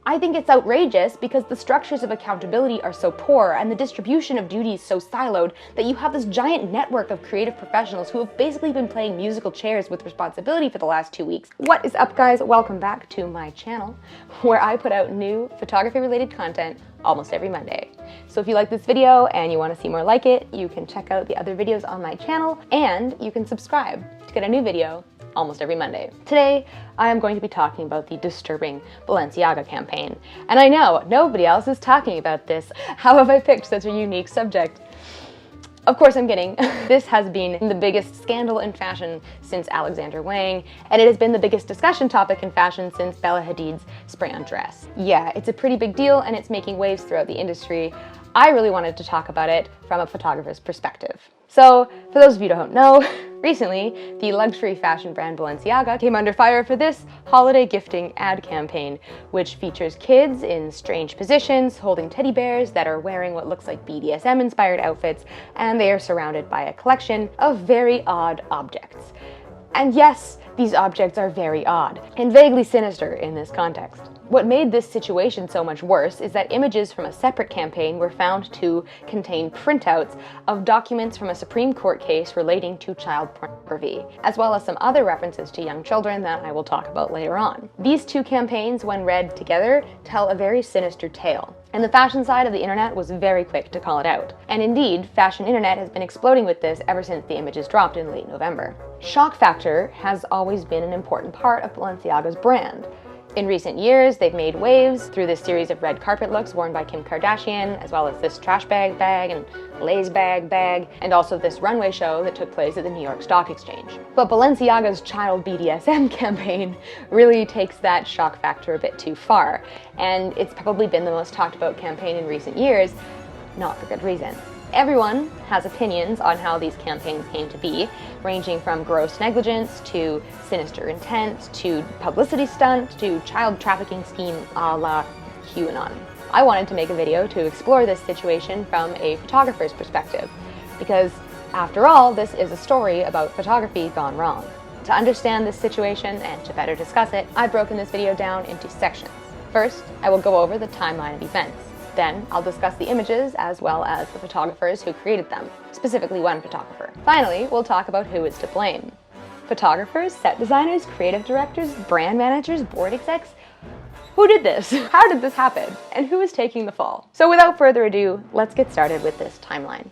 I think it's outrageous because the structures of accountability are so poor and the distribution of duties so siloed that you have this giant network of creative professionals who have basically been playing musical chairs with responsibility for the last 2 weeks. What is up, guys? Welcome back to my channel, where I put out new photography-related content almost every Monday. So if you like this video and you want to see more like it, you can check out the other videos on my channel, and you can subscribe to get a new video almost every Monday. Today, I am going to be talking about the disturbing Balenciaga campaign. And I know, nobody else is talking about this. How have I picked such a unique subject? Of course I'm kidding. This has been the biggest scandal in fashion since Alexander Wang, and it has been the biggest discussion topic in fashion since Bella Hadid's spray-on dress. Yeah, it's a pretty big deal and it's making waves throughout the industry. I really wanted to talk about it from a photographer's perspective. So, for those of you who don't know, recently, the luxury fashion brand Balenciaga came under fire for this holiday gifting ad campaign, which features kids in strange positions, holding teddy bears that are wearing what looks like BDSM-inspired outfits, and they are surrounded by a collection of very odd objects. And yes, these objects are very odd, and vaguely sinister in this context. What made this situation so much worse is that images from a separate campaign were found to contain printouts of documents from a Supreme Court case relating to child pornography, as well as some other references to young children that I will talk about later on. These two campaigns, when read together, tell a very sinister tale. And the fashion side of the internet was very quick to call it out. And indeed, fashion internet has been exploding with this ever since the images dropped in late November. Shock factor has always been an important part of Balenciaga's brand. In recent years, they've made waves through this series of red carpet looks worn by Kim Kardashian, as well as this trash bag and Lay's bag, and also this runway show that took place at the New York Stock Exchange. But Balenciaga's child BDSM campaign really takes that shock factor a bit too far, and it's probably been the most talked about campaign in recent years, not for good reason. Everyone has opinions on how these campaigns came to be, ranging from gross negligence to sinister intent to publicity stunt to child trafficking scheme a la QAnon. I wanted to make a video to explore this situation from a photographer's perspective, because after all, this is a story about photography gone wrong. To understand this situation and to better discuss it, I've broken this video down into sections. First, I will go over the timeline of events. Then, I'll discuss the images as well as the photographers who created them, specifically one photographer. Finally, we'll talk about who is to blame. Photographers, set designers, creative directors, brand managers, board execs? Who did this? How did this happen? And who is taking the fall? So without further ado, let's get started with this timeline.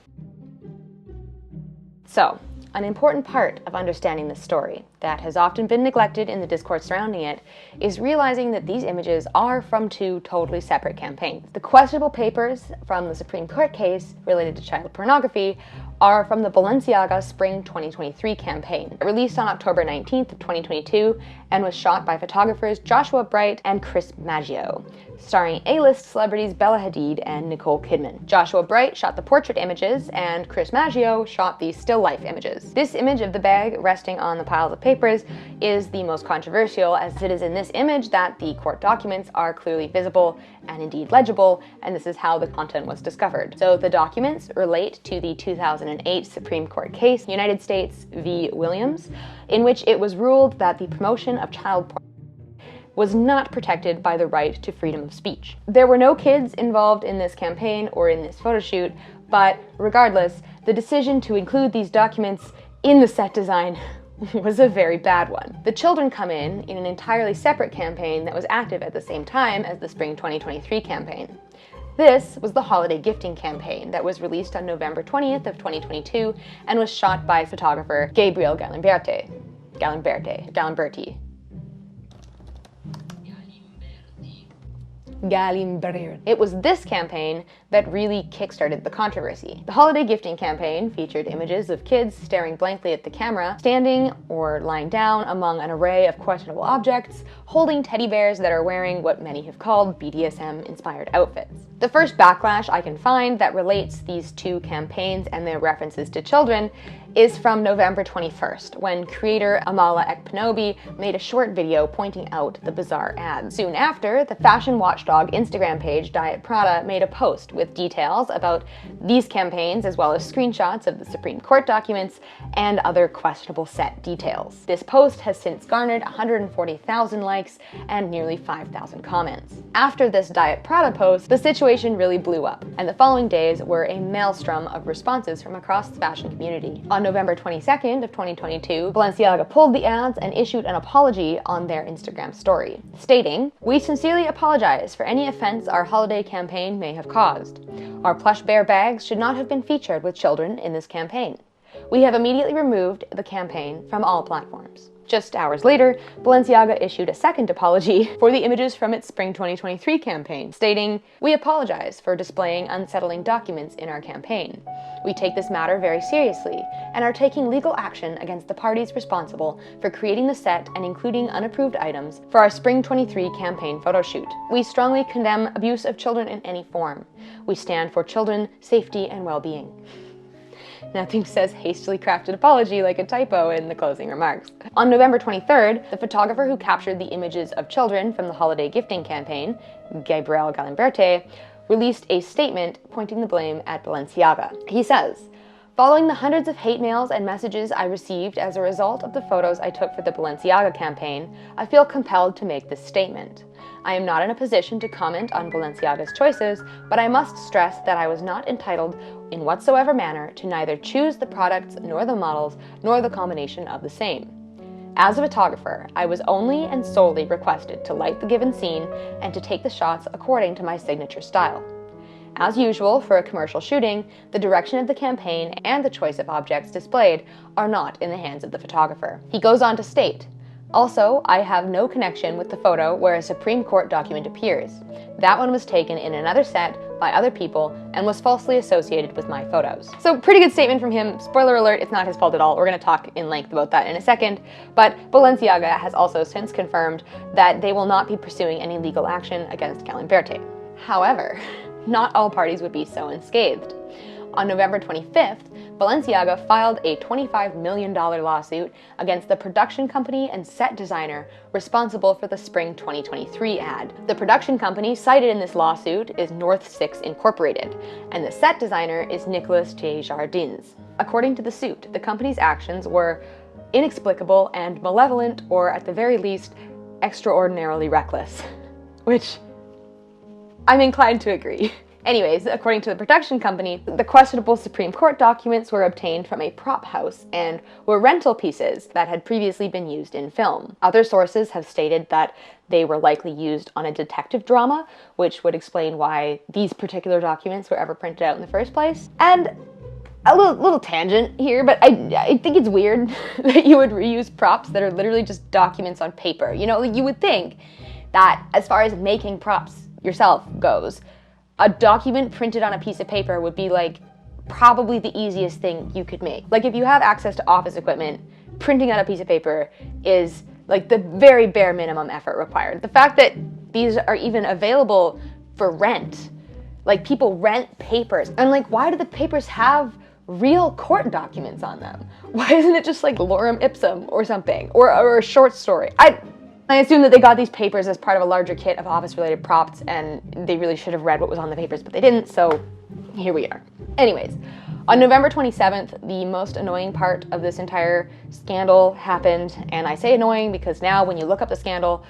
So, an important part of understanding this story that has often been neglected in the discourse surrounding it is realizing that these images are from two totally separate campaigns. The questionable papers from the Supreme Court case related to child pornography are from the Balenciaga Spring 2023 campaign, released on October 19th of 2022 and was shot by photographers Joshua Bright and Chris Maggio, starring A-list celebrities Bella Hadid and Nicole Kidman. Joshua Bright shot the portrait images and Chris Maggio shot the still life images. This image of the bag resting on the piles of papers is the most controversial, as it is in this image that the court documents are clearly visible and indeed legible, and this is how the content was discovered. So the documents relate to the 2008 Supreme Court case, United States v. Williams, in which it was ruled that the promotion of child porn was not protected by the right to freedom of speech. There were no kids involved in this campaign or in this photo shoot, but regardless, the decision to include these documents in the set design was a very bad one. The children come in an entirely separate campaign that was active at the same time as the Spring 2023 campaign. This was the holiday gifting campaign that was released on November 20th of 2022 and was shot by photographer Gabriel Galimberti. It was this campaign that really kickstarted the controversy. The holiday gifting campaign featured images of kids staring blankly at the camera, standing or lying down among an array of questionable objects, holding teddy bears that are wearing what many have called BDSM-inspired outfits. The first backlash I can find that relates these two campaigns and their references to children is from November 21st, when creator Amala Ekpanobi made a short video pointing out the bizarre ad. Soon after, the fashion watchdog Instagram page Diet Prada made a post with details about these campaigns, as well as screenshots of the Supreme Court documents and other questionable set details. This post has since garnered 140,000 likes and nearly 5,000 comments. After this Diet Prada post, the situation really blew up, and the following days were a maelstrom of responses from across the fashion community. On November 22nd of 2022, Balenciaga pulled the ads and issued an apology on their Instagram story, stating, "We sincerely apologize for any offense our holiday campaign may have caused. Our plush bear bags should not have been featured with children in this campaign. We have immediately removed the campaign from all platforms." Just hours later, Balenciaga issued a second apology for the images from its Spring 2023 campaign, stating, "We apologize for displaying unsettling documents in our campaign. We take this matter very seriously and are taking legal action against the parties responsible for creating the set and including unapproved items for our Spring 23 campaign photo shoot. We strongly condemn abuse of children in any form. We stand for children, safety, and well-being." Nothing says hastily crafted apology like a typo in the closing remarks. On November 23rd, the photographer who captured the images of children from the holiday gifting campaign, Gabriel Galimberti, released a statement pointing the blame at Balenciaga. He says, "Following the hundreds of hate mails and messages I received as a result of the photos I took for the Balenciaga campaign, I feel compelled to make this statement. I am not in a position to comment on Balenciaga's choices, but I must stress that I was not entitled in whatsoever manner to neither choose the products nor the models nor the combination of the same. As a photographer, I was only and solely requested to light the given scene and to take the shots according to my signature style. As usual for a commercial shooting, the direction of the campaign and the choice of objects displayed are not in the hands of the photographer." He goes on to state, "Also, I have no connection with the photo where a Supreme Court document appears. That one was taken in another set by other people and was falsely associated with my photos." So pretty good statement from him. Spoiler alert, it's not his fault at all. We're going to talk in length about that in a second. But Balenciaga has also since confirmed that they will not be pursuing any legal action against Galimberti. However, not all parties would be so unscathed. On November 25th, Balenciaga filed a $25 million lawsuit against the production company and set designer responsible for the Spring 2023 ad. The production company cited in this lawsuit is North 6 Incorporated, and the set designer is Nicolas J. Jardins. According to the suit, the company's actions were inexplicable and malevolent, or at the very least, extraordinarily reckless. Which, I'm inclined to agree. Anyways, according to the production company, the questionable Supreme Court documents were obtained from a prop house and were rental pieces that had previously been used in film. Other sources have stated that they were likely used on a detective drama, which would explain why these particular documents were ever printed out in the first place. And a little tangent here, but I think it's weird that you would reuse props that are literally just documents on paper. You know, you would think that as far as making props yourself goes, a document printed on a piece of paper would be like probably the easiest thing you could make. Like if you have access to office equipment, printing on a piece of paper is like the very bare minimum effort required. The fact that these are even available for rent, like people rent papers, and like why do the papers have real court documents on them? Why isn't it just like lorem ipsum or something, or a short story? I assume that they got these papers as part of a larger kit of office-related props, and they really should have read what was on the papers, but they didn't, so here we are. Anyways, on November 27th, the most annoying part of this entire scandal happened, and I say annoying because now when you look up the scandal,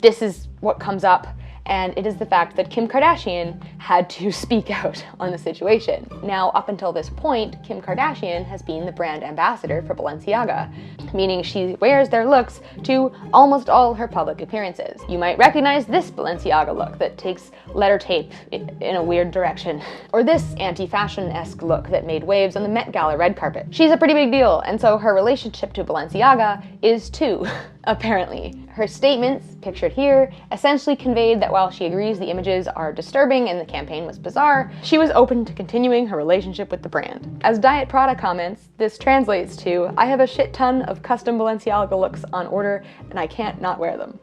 this is what comes up, and it is the fact that Kim Kardashian had to speak out on the situation. Now, up until this point, Kim Kardashian has been the brand ambassador for Balenciaga, meaning she wears their looks to almost all her public appearances. You might recognize this Balenciaga look that takes letter tape in a weird direction, or this anti-fashion-esque look that made waves on the Met Gala red carpet. She's a pretty big deal, and so her relationship to Balenciaga is too, apparently. Her statements, pictured here, essentially conveyed that while she agrees the images are disturbing and the campaign was bizarre, she was open to continuing her relationship with the brand. As Diet Prada comments, this translates to, "I have a shit ton of custom Balenciaga looks on order and I can't not wear them."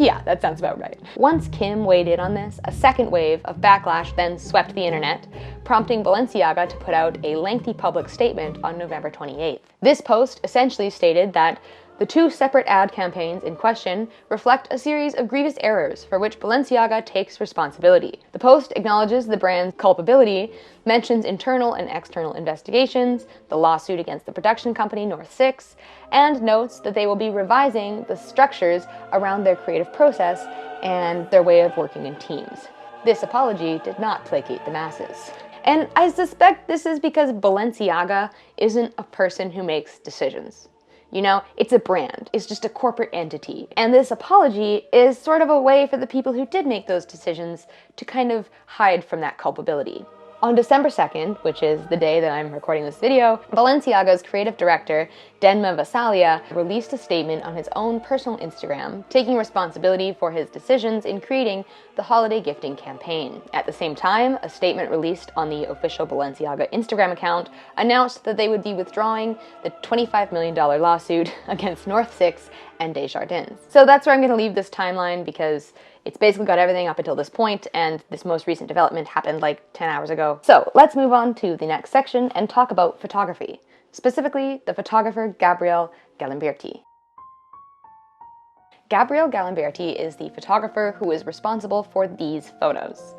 Yeah, that sounds about right. Once Kim weighed in on this, a second wave of backlash then swept the internet, prompting Balenciaga to put out a lengthy public statement on November 28th. This post essentially stated that the two separate ad campaigns in question reflect a series of grievous errors for which Balenciaga takes responsibility. The post acknowledges the brand's culpability, mentions internal and external investigations, the lawsuit against the production company North Six, and notes that they will be revising the structures around their creative process and their way of working in teams. This apology did not placate the masses. And I suspect this is because Balenciaga isn't a person who makes decisions. You know, it's a brand. It's just a corporate entity. And this apology is sort of a way for the people who did make those decisions to kind of hide from that culpability. On December 2nd, which is the day that I'm recording this video, Balenciaga's creative director, Denma Vasalia, released a statement on his own personal Instagram, taking responsibility for his decisions in creating the holiday gifting campaign. At the same time, a statement released on the official Balenciaga Instagram account announced that they would be withdrawing the $25 million lawsuit against North Six and Desjardins. So that's where I'm going to leave this timeline because it's basically got everything up until this point, and this most recent development happened like 10 hours ago. So let's move on to the next section and talk about photography, specifically the photographer Gabriele Galimberti. Gabriele Galimberti is the photographer who is responsible for these photos.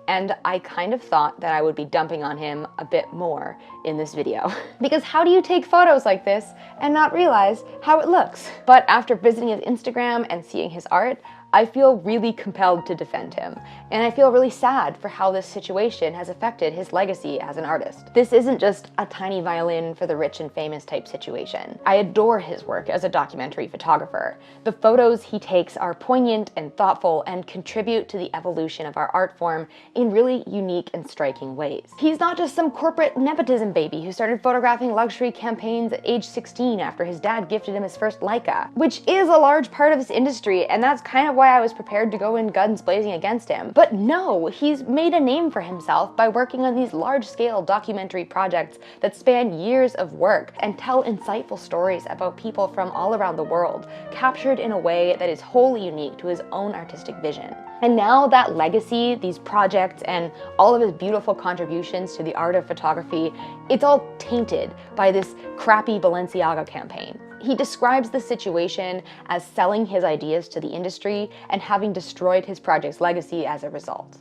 And I kind of thought that I would be dumping on him a bit more in this video. Because how do you take photos like this and not realize how it looks? But after visiting his Instagram and seeing his art, I feel really compelled to defend him, and I feel really sad for how this situation has affected his legacy as an artist. This isn't just a tiny violin for the rich and famous type situation. I adore his work as a documentary photographer. The photos he takes are poignant and thoughtful and contribute to the evolution of our art form in really unique and striking ways. He's not just some corporate nepotism baby who started photographing luxury campaigns at age 16 after his dad gifted him his first Leica, which is a large part of this industry, and that's kind of why I was prepared to go in guns blazing against him. But no, he's made a name for himself by working on these large-scale documentary projects that span years of work and tell insightful stories about people from all around the world, captured in a way that is wholly unique to his own artistic vision. And now that legacy, these projects, and all of his beautiful contributions to the art of photography, it's all tainted by this crappy Balenciaga campaign. He describes the situation as selling his ideas to the industry and having destroyed his project's legacy as a result.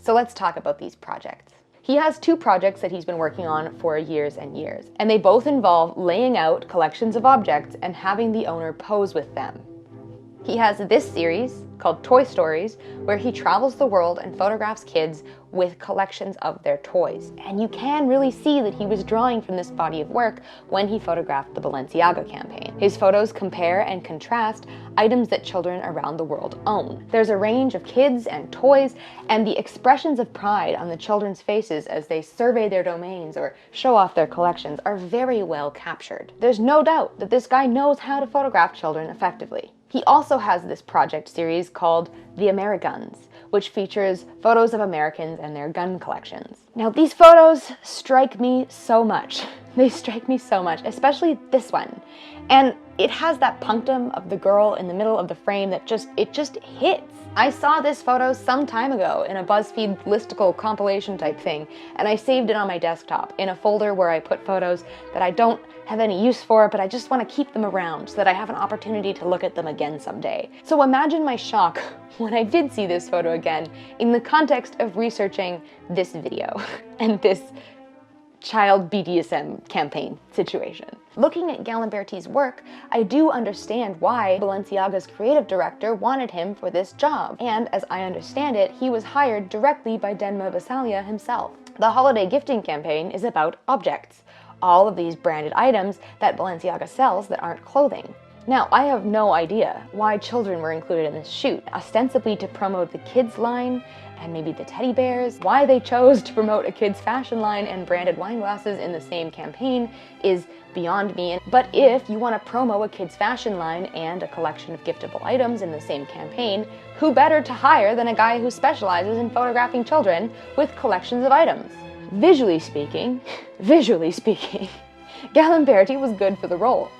So let's talk about these projects. He has two projects that he's been working on for years and years, and they both involve laying out collections of objects and having the owner pose with them. He has this series called Toy Stories, where he travels the world and photographs kids with collections of their toys. And you can really see that he was drawing from this body of work when he photographed the Balenciaga campaign. His photos compare and contrast items that children around the world own. There's a range of kids and toys, and the expressions of pride on the children's faces as they survey their domains or show off their collections are very well captured. There's no doubt that this guy knows how to photograph children effectively. He also has this project series called The Ameriguns, which features photos of Americans and their gun collections. Now, these photos strike me so much. They strike me so much, especially this one. And it has that punctum of the girl in the middle of the frame that just hits. I saw this photo some time ago in a BuzzFeed listicle compilation type thing, and I saved it on my desktop in a folder where I put photos that I don't have any use for, but I just want to keep them around so that I have an opportunity to look at them again someday. So imagine my shock when I did see this photo again in the context of researching this video and this child BDSM campaign situation. Looking at Galimberti's work, I do understand why Balenciaga's creative director wanted him for this job. And as I understand it, he was hired directly by Denma Vasalia himself. The holiday gifting campaign is about objects, all of these branded items that Balenciaga sells that aren't clothing. Now, I have no idea why children were included in this shoot, ostensibly to promote the kids line and maybe the teddy bears. Why they chose to promote a kids fashion line and branded wine glasses in the same campaign is beyond me. But if you want to promo a kids fashion line and a collection of giftable items in the same campaign, who better to hire than a guy who specializes in photographing children with collections of items? Visually speaking, Galimberti was good for the role.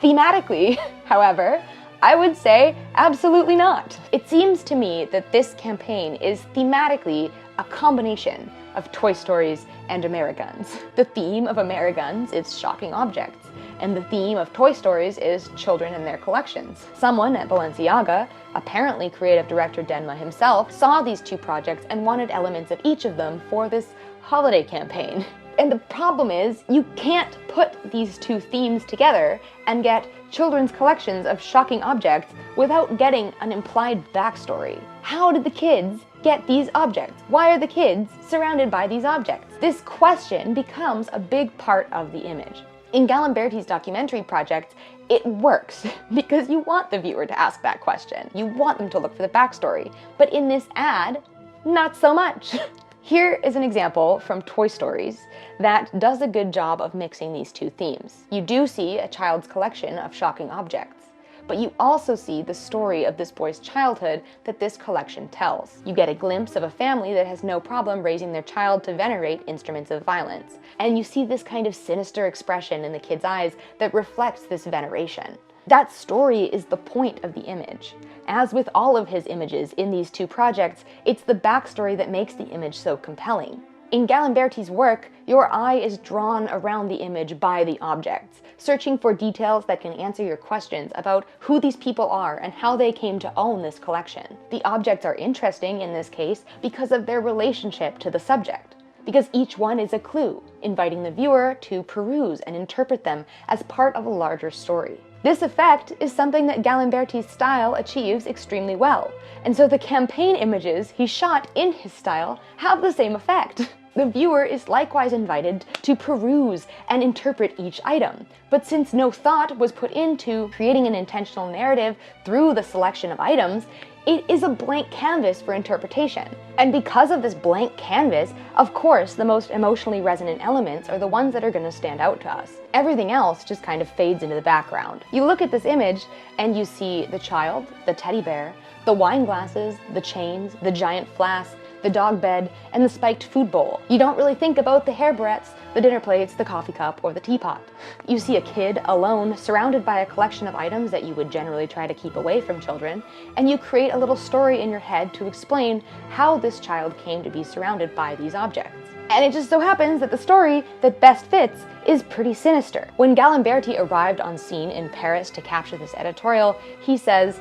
Thematically, however, I would say absolutely not. It seems to me that this campaign is thematically a combination of Toy Stories and Ameriguns. The theme of Ameriguns is shocking objects, and the theme of Toy Stories is children and their collections. Someone at Balenciaga, apparently creative director Denma himself, saw these two projects and wanted elements of each of them for this holiday campaign. And the problem is, you can't put these two themes together and get children's collections of shocking objects without getting an implied backstory. How did the kids get these objects? Why are the kids surrounded by these objects? This question becomes a big part of the image. In Galimberti's documentary project, it works because you want the viewer to ask that question. You want them to look for the backstory. But in this ad, not so much. Here is an example from Toy Stories that does a good job of mixing these two themes. You do see a child's collection of shocking objects, but you also see the story of this boy's childhood that this collection tells. You get a glimpse of a family that has no problem raising their child to venerate instruments of violence, and you see this kind of sinister expression in the kid's eyes that reflects this veneration. That story is the point of the image. As with all of his images in these two projects, it's the backstory that makes the image so compelling. In Galimberti's work, your eye is drawn around the image by the objects, searching for details that can answer your questions about who these people are and how they came to own this collection. The objects are interesting in this case because of their relationship to the subject, because each one is a clue, inviting the viewer to peruse and interpret them as part of a larger story. This effect is something that Galimberti's style achieves extremely well, and so the campaign images he shot in his style have the same effect. The viewer is likewise invited to peruse and interpret each item, but since no thought was put into creating an intentional narrative through the selection of items, it is a blank canvas for interpretation. And because of this blank canvas, of course, the most emotionally resonant elements are the ones that are going to stand out to us. Everything else just kind of fades into the background. You look at this image and you see the child, the teddy bear, the wine glasses, the chains, the giant flask, the dog bed, and the spiked food bowl. You don't really think about the hair barrettes, the dinner plates, the coffee cup, or the teapot. You see a kid alone, surrounded by a collection of items that you would generally try to keep away from children, and you create a little story in your head to explain how this child came to be surrounded by these objects. And it just so happens that the story that best fits is pretty sinister. When Galimberti arrived on scene in Paris to capture this editorial, he says,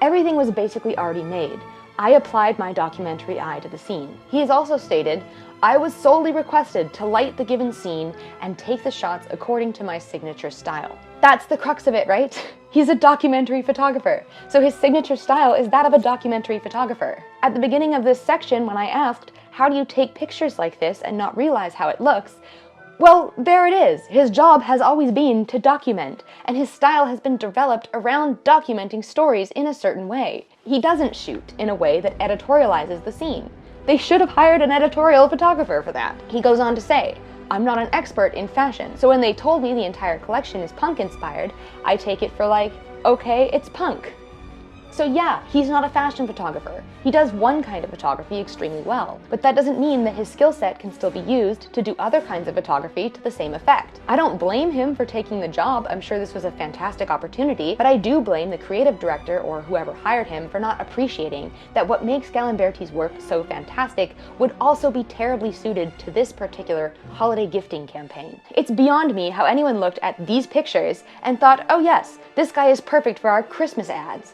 "Everything was basically already made. I applied my documentary eye to the scene." He has also stated, "I was solely requested to light the given scene and take the shots according to my signature style." That's the crux of it, right? He's a documentary photographer, so his signature style is that of a documentary photographer. At the beginning of this section, when I asked, how do you take pictures like this and not realize how it looks? Well, there it is. His job has always been to document, and his style has been developed around documenting stories in a certain way. He doesn't shoot in a way that editorializes the scene. They should have hired an editorial photographer for that. He goes on to say, "I'm not an expert in fashion, so when they told me the entire collection is punk-inspired, I take it for like, okay, it's punk." So yeah, he's not a fashion photographer. He does one kind of photography extremely well, but that doesn't mean that his skill set can still be used to do other kinds of photography to the same effect. I don't blame him for taking the job. I'm sure this was a fantastic opportunity, but I do blame the creative director or whoever hired him for not appreciating that what makes Galimberti's work so fantastic would also be terribly suited to this particular holiday gifting campaign. It's beyond me how anyone looked at these pictures and thought, oh yes, this guy is perfect for our Christmas ads.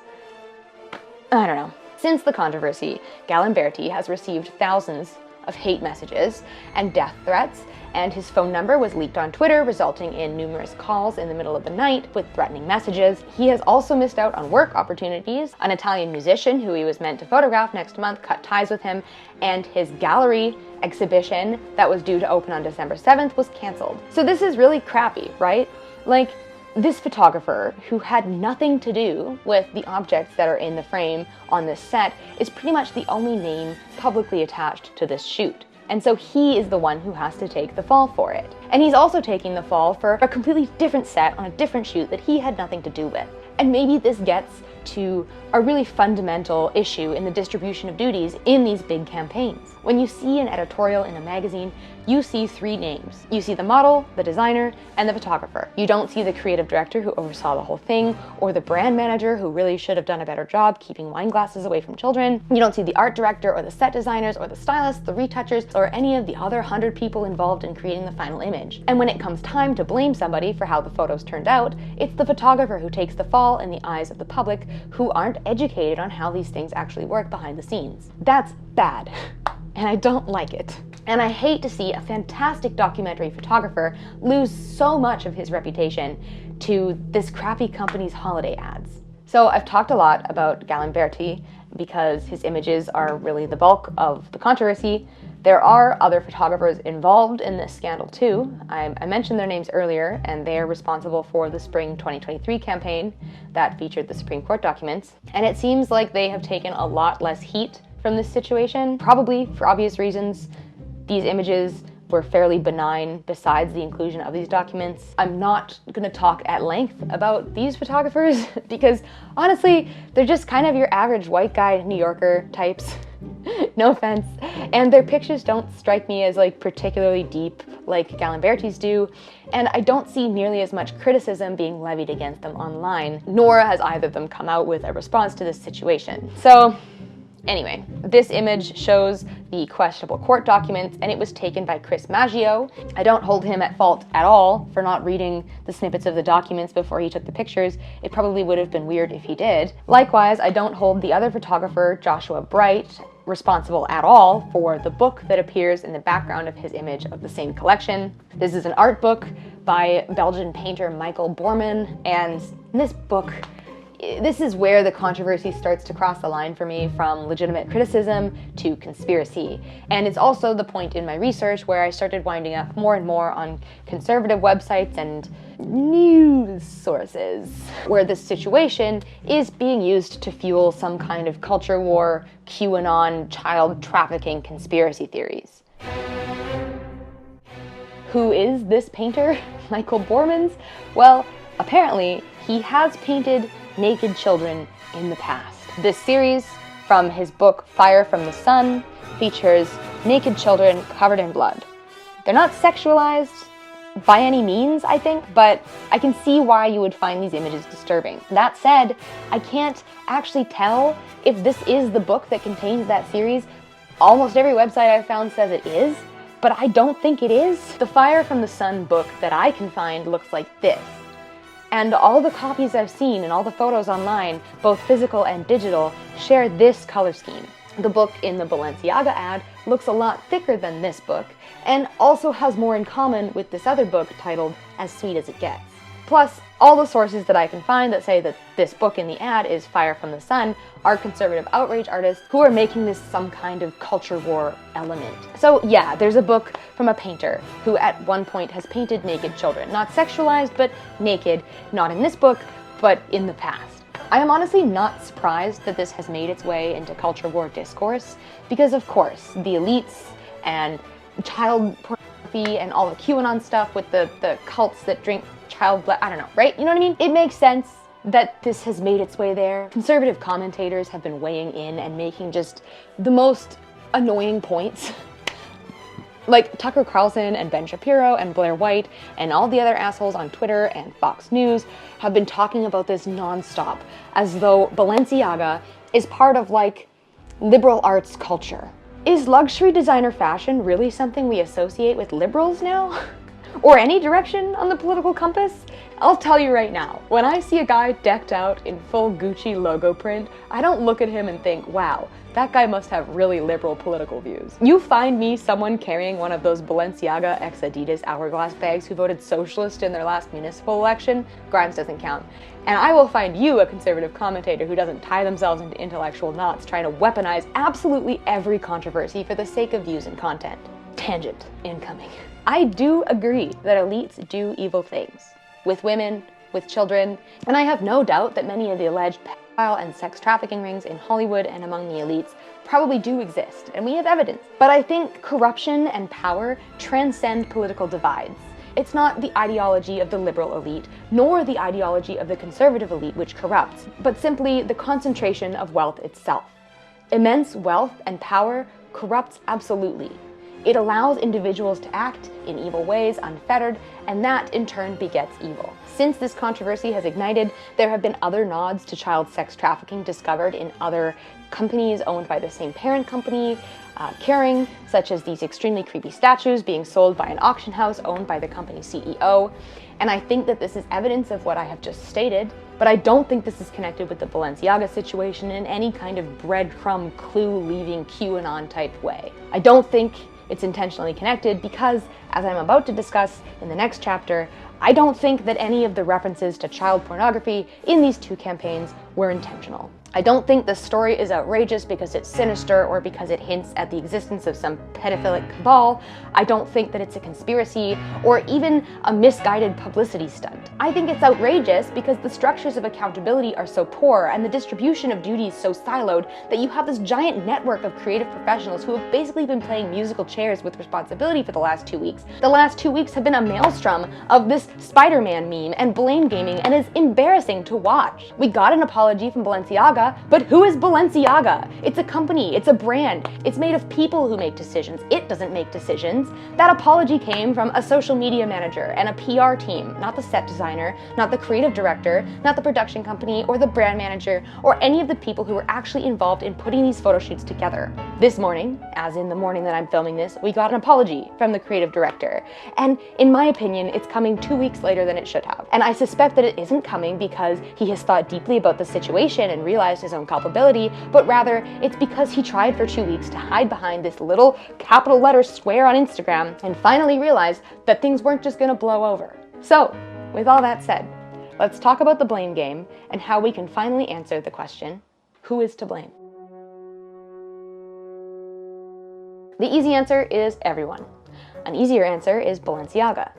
I don't know. Since the controversy, Galimberti has received thousands of hate messages and death threats, and his phone number was leaked on Twitter, resulting in numerous calls in the middle of the night with threatening messages. He has also missed out on work opportunities. An Italian musician who he was meant to photograph next month cut ties with him, and his gallery exhibition that was due to open on December 7th was canceled. So this is really crappy, right? Like, this photographer, who had nothing to do with the objects that are in the frame on this set, is pretty much the only name publicly attached to this shoot. And so he is the one who has to take the fall for it. And he's also taking the fall for a completely different set on a different shoot that he had nothing to do with. And maybe this gets to a really fundamental issue in the distribution of duties in these big campaigns. When you see an editorial in a magazine, you see three names. You see the model, the designer, and the photographer. You don't see the creative director who oversaw the whole thing, or the brand manager who really should have done a better job keeping wine glasses away from children. You don't see the art director or the set designers or the stylists, the retouchers, or any of the other 100 people involved in creating the final image. And when it comes time to blame somebody for how the photos turned out, it's the photographer who takes the fall in the eyes of the public who aren't educated on how these things actually work behind the scenes. That's bad, and I don't like it. And I hate to see a fantastic documentary photographer lose so much of his reputation to this crappy company's holiday ads. So I've talked a lot about Galimberti because his images are really the bulk of the controversy. There are other photographers involved in this scandal too. I mentioned their names earlier, and they are responsible for the spring 2023 campaign that featured the Supreme Court documents. And it seems like they have taken a lot less heat from this situation, probably for obvious reasons. These images were fairly benign besides the inclusion of these documents. I'm not gonna talk at length about these photographers because honestly, they're just kind of your average white guy New Yorker types. No offense. And their pictures don't strike me as like particularly deep like Galimberti's do, and I don't see nearly as much criticism being levied against them online, nor has either of them come out with a response to this situation. So anyway, this image shows the questionable court documents, and it was taken by Chris Maggio. I don't hold him at fault at all for not reading the snippets of the documents before he took the pictures. It probably would have been weird if he did. Likewise, I don't hold the other photographer, Joshua Bright, responsible at all for the book that appears in the background of his image of the same collection. This is an art book by Belgian painter Michael Borman, and in this book, this is where the controversy starts to cross the line for me from legitimate criticism to conspiracy. And it's also the point in my research where I started winding up more and more on conservative websites and news sources, where this situation is being used to fuel some kind of culture war, QAnon, child trafficking conspiracy theories. Who is this painter, Michael Bormans? Well, apparently he has painted naked children in the past. This series from his book Fire from the Sun features naked children covered in blood. They're not sexualized by any means, I think, but I can see why you would find these images disturbing. That said, I can't actually tell if this is the book that contains that series. Almost every website I've found says it is, but I don't think it is. The Fire from the Sun book that I can find looks like this. And all the copies I've seen and all the photos online, both physical and digital, share this color scheme. The book in the Balenciaga ad looks a lot thicker than this book, and also has more in common with this other book titled As Sweet as It Gets. Plus, all the sources that I can find that say that this book in the ad is Fire from the Sun are conservative outrage artists who are making this some kind of culture war element. So yeah, there's a book from a painter who at one point has painted naked children. Not sexualized, but naked. Not in this book, but in the past. I am honestly not surprised that this has made its way into culture war discourse, because of course, the elites and child pornography and all the QAnon stuff with the cults that drink child blood, I don't know, right? You know what I mean? It makes sense that this has made its way there. Conservative commentators have been weighing in and making just the most annoying points. Like Tucker Carlson and Ben Shapiro and Blair White and all the other assholes on Twitter and Fox News have been talking about this nonstop, as though Balenciaga is part of like liberal arts culture. Is luxury designer fashion really something we associate with liberals now? Or any direction on the political compass? I'll tell you right now, when I see a guy decked out in full Gucci logo print, I don't look at him and think, wow, that guy must have really liberal political views. You find me someone carrying one of those Balenciaga x Adidas hourglass bags who voted socialist in their last municipal election, Grimes doesn't count. And I will find you a conservative commentator who doesn't tie themselves into intellectual knots trying to weaponize absolutely every controversy for the sake of views and content. Tangent incoming. I do agree that elites do evil things. With women, with children, and I have no doubt that many of the alleged pedophile and sex trafficking rings in Hollywood and among the elites probably do exist, and we have evidence. But I think corruption and power transcend political divides. It's not the ideology of the liberal elite, nor the ideology of the conservative elite which corrupts, but simply the concentration of wealth itself. Immense wealth and power corrupts absolutely. It allows individuals to act in evil ways unfettered, and that in turn begets evil. Since this controversy has ignited, there have been other nods to child sex trafficking discovered in other companies owned by the same parent company, caring, such as these extremely creepy statues being sold by an auction house owned by the company's CEO. And I think that this is evidence of what I have just stated, but I don't think this is connected with the Balenciaga situation in any kind of breadcrumb clue-leaving QAnon type way. I don't think it's intentionally connected because, as I'm about to discuss in the next chapter, I don't think that any of the references to child pornography in these two campaigns were intentional. I don't think the story is outrageous because it's sinister or because it hints at the existence of some pedophilic cabal. I don't think that it's a conspiracy or even a misguided publicity stunt. I think it's outrageous because the structures of accountability are so poor and the distribution of duties so siloed that you have this giant network of creative professionals who have basically been playing musical chairs with responsibility for the last 2 weeks. The last 2 weeks have been a maelstrom of this Spider-Man meme and blame gaming, and it's embarrassing to watch. We got an apology from Balenciaga, but who is Balenciaga? It's a company, it's a brand, it's made of people who make decisions. It doesn't make decisions. That apology came from a social media manager and a PR team, not the set designer, not the creative director, not the production company or the brand manager, or any of the people who were actually involved in putting these photo shoots together. This morning, as in the morning that I'm filming this, we got an apology from the creative director. And in my opinion, it's coming 2 weeks later than it should have. And I suspect that it isn't coming because he has thought deeply about the situation and realized his own culpability, but rather it's because he tried for 2 weeks to hide behind this little capital letter swear on Instagram and finally realized that things weren't just gonna blow over. So, with all that said, let's talk about the blame game and how we can finally answer the question, who is to blame? The easy answer is everyone. An easier answer is Balenciaga.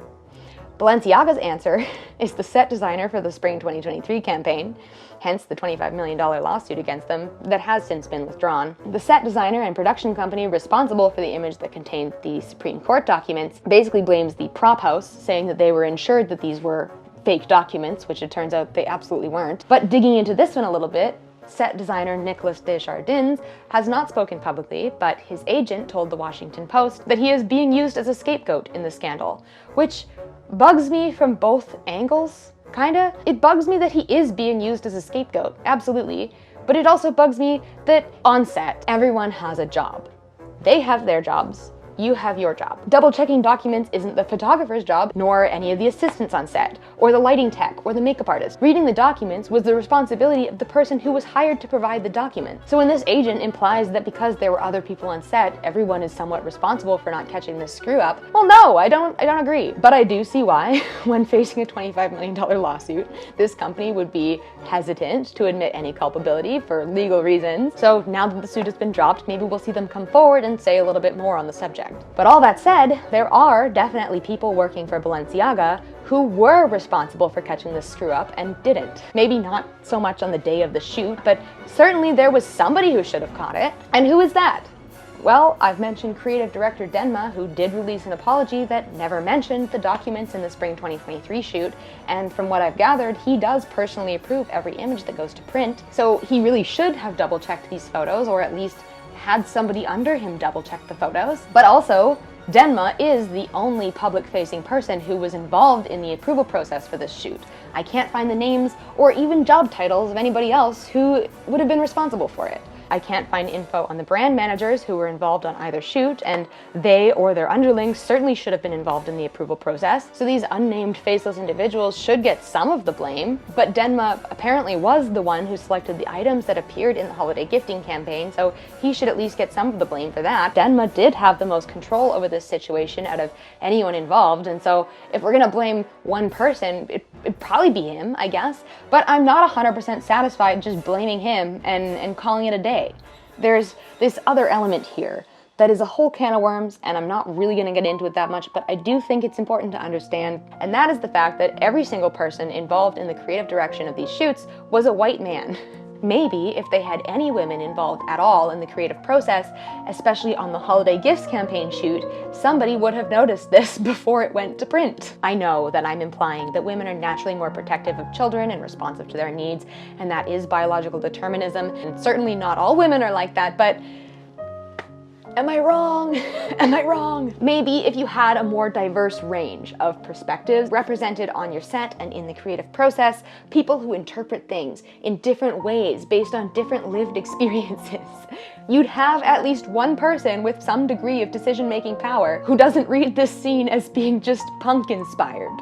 Balenciaga's answer is the set designer for the Spring 2023 campaign, hence the $25 million lawsuit against them that has since been withdrawn. The set designer and production company responsible for the image that contained the Supreme Court documents basically blames the prop house, saying that they were ensured that these were fake documents, which it turns out they absolutely weren't. But digging into this one a little bit, set designer Nicolas Desjardins has not spoken publicly, but his agent told the Washington Post that he is being used as a scapegoat in the scandal, which bugs me from both angles, kinda. It bugs me that he is being used as a scapegoat, absolutely, but it also bugs me that on set, everyone has a job. They have their jobs. You have your job. Double-checking documents isn't the photographer's job, nor any of the assistants on set, or the lighting tech, or the makeup artist. Reading the documents was the responsibility of the person who was hired to provide the document. So when this agent implies that because there were other people on set, everyone is somewhat responsible for not catching this screw up, well, no, I don't agree. But I do see why, when facing a $25 million lawsuit, this company would be hesitant to admit any culpability for legal reasons. So now that the suit has been dropped, maybe we'll see them come forward and say a little bit more on the subject. But all that said, there are definitely people working for Balenciaga who were responsible for catching this screw up and didn't. Maybe not so much on the day of the shoot, but certainly there was somebody who should have caught it. And who is that? Well, I've mentioned creative director Denma, who did release an apology that never mentioned the documents in the Spring 2023 shoot, and from what I've gathered, he does personally approve every image that goes to print, so he really should have double-checked these photos, or at least had somebody under him double-check the photos. But also, Denma is the only public-facing person who was involved in the approval process for this shoot. I can't find the names or even job titles of anybody else who would have been responsible for it. I can't find info on the brand managers who were involved on either shoot, and they or their underlings certainly should have been involved in the approval process, so these unnamed faceless individuals should get some of the blame. But Denma apparently was the one who selected the items that appeared in the holiday gifting campaign, so he should at least get some of the blame for that. Denma did have the most control over this situation out of anyone involved, and so if we're gonna blame one person, it'd probably be him, I guess. But I'm not 100% satisfied just blaming him and calling it a day. There's this other element here that is a whole can of worms, and I'm not really going to get into it that much, but I do think it's important to understand, and that is the fact that every single person involved in the creative direction of these shoots was a white man. Maybe if they had any women involved at all in the creative process, especially on the holiday gifts campaign shoot, somebody would have noticed this before it went to print. I know that I'm implying that women are naturally more protective of children and responsive to their needs, and that is biological determinism, and certainly not all women are like that, but am I wrong? Am I wrong? Maybe if you had a more diverse range of perspectives represented on your set and in the creative process, people who interpret things in different ways based on different lived experiences, you'd have at least one person with some degree of decision-making power who doesn't read this scene as being just punk-inspired.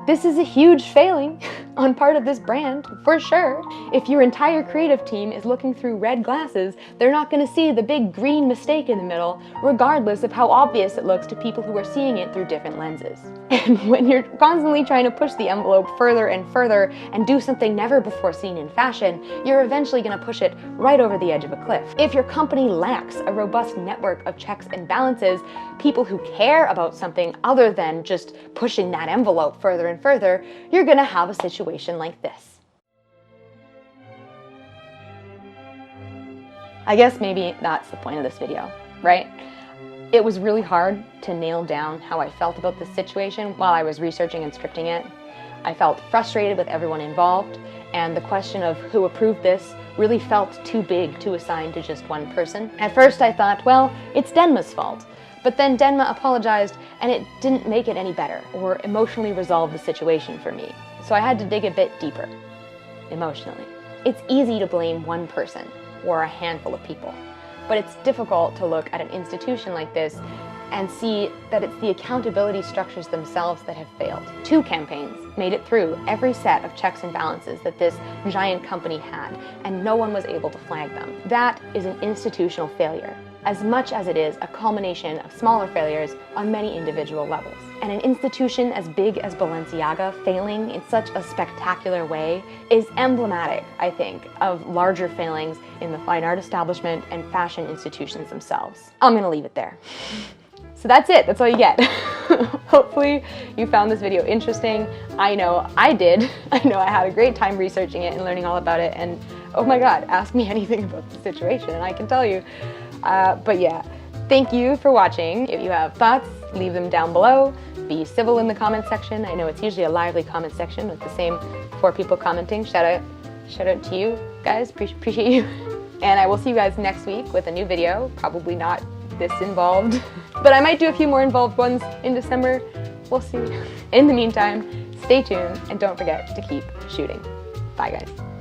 This is a huge failing on part of this brand, for sure. If your entire creative team is looking through red glasses, they're not going to see the big green mistake in the middle, regardless of how obvious it looks to people who are seeing it through different lenses. And when you're constantly trying to push the envelope further and further and do something never before seen in fashion, you're eventually going to push it right over the edge of a cliff. If your company lacks a robust network of checks and balances, people who care about something other than just pushing that envelope further and further, you're gonna have a situation like this. I guess maybe that's the point of this video, right? It was really hard to nail down how I felt about this situation while I was researching and scripting it. I felt frustrated with everyone involved, and the question of who approved this really felt too big to assign to just one person. At first I thought, well, it's Denma's fault. But then Denma apologized, and it didn't make it any better or emotionally resolve the situation for me. So I had to dig a bit deeper, emotionally. It's easy to blame one person or a handful of people, but it's difficult to look at an institution like this and see that it's the accountability structures themselves that have failed. 2 campaigns made it through every set of checks and balances that this giant company had, and no one was able to flag them. That is an institutional failure, as much as it is a culmination of smaller failures on many individual levels. And an institution as big as Balenciaga failing in such a spectacular way is emblematic, I think, of larger failings in the fine art establishment and fashion institutions themselves. I'm gonna leave it there. So that's it, that's all you get. Hopefully you found this video interesting. I know I did. I know I had a great time researching it and learning all about it, and oh my God, ask me anything about the situation and I can tell you. But yeah, thank you for watching. If you have thoughts, leave them down below. Be civil in the comment section. I know it's usually a lively comment section with the same 4 people commenting. Shout out to you guys, appreciate you. And I will see you guys next week with a new video, probably not this involved, but I might do a few more involved ones in December. We'll see. In the meantime, stay tuned and don't forget to keep shooting. Bye guys.